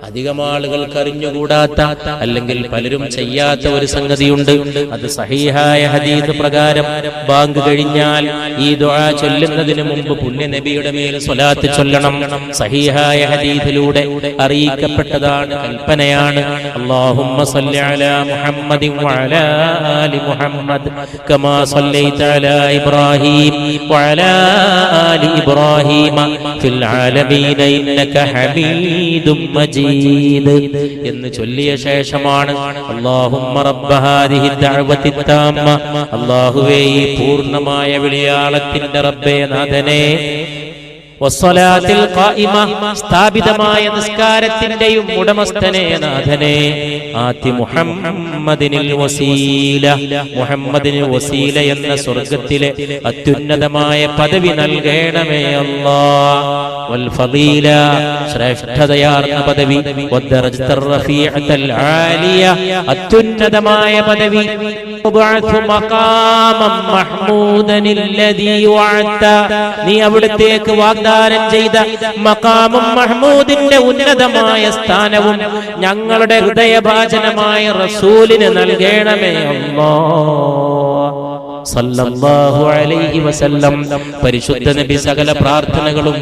അധികം ആളുകൾക്ക് അറിഞ്ഞുകൂടാത്ത അല്ലെങ്കിൽ പലരും ചെയ്യാത്ത ഒരു സംഗതിയുണ്ട്. അത് സഹീഹായ ഹദീസ് പ്രകാരം ബാങ്ക് കഴിഞ്ഞാൽ ഈ ദുആ ചൊല്ലുന്നതിന് മുമ്പ് പുണ്യ നബിയുടെ മേൽ സ്വലാത്ത് ചൊല്ലണം. സഹീഹായ ഹദീസിലൂടെ അറിയിക്കപ്പെട്ടതാണ്, കൽപ്പനയാണ്. അല്ലാഹുമ്മ സ്വല്ലി അലാ മുഹമ്മദിൻ വഅലാ ആലി മുഹമ്മദ് കമാ സ്വല്ലൈത അലാ ഇബ്രാഹീം വഅലാ ആലി ഇബ്രാഹീം ഫിൽ ആലമീന ഇന്നക ഹമീദും മജീദ് എന്ന് ചൊല്ലിയ ശേഷമാണ് അല്ലാഹുമ്മ റബ്ബ ഹാദിഹി ദഅവതി തമ്മ, അല്ലാഹുവേ ഈ പൂർണ്ണമായ വിളിയാളത്തിന്റെ റബ്ബേ നാഥനേ, വസ്സലാത്തിൽ ഖായിമ സ്ഥാപിതമായ നിസ്കാരത്തിന്റെയും ഉടമസ്ഥനേ നാഥനേ, ആതി മുഹമ്മദിനിൽ വസീല, മുഹമ്മദിന് വസീല എന്ന സ്വർഗ്ഗത്തിലെ അത്യുന്നതമായ പദവി നൽകണമേ അല്ലാഹ്, വൽ ഫളീല ശ്രേഷ്ഠതയാർന്ന പദവി, വദ്ദറജത്തർ റഫീഅത്തൽ ആലിയ അത്യുന്നതമായ പദവി, വബഅത്തു മഖാമം മഹ്മൂദനില്ലദീ വഅത്ത, നീ അവിടത്തേക്ക് വാഗ്ദാനം ചെയ്ത മഖാമും മഹ്മൂദിന്റെ ഉന്നതമായ സ്ഥാനവും ഞങ്ങളുടെ ഹൃദയഭാജനമായ റസൂലിന് നൽകണമേ അല്ലാഹ് സല്ലല്ലാഹു അലൈഹി വസല്ലം. പരിശുദ്ധ നബി സകല പ്രാർത്ഥനകളും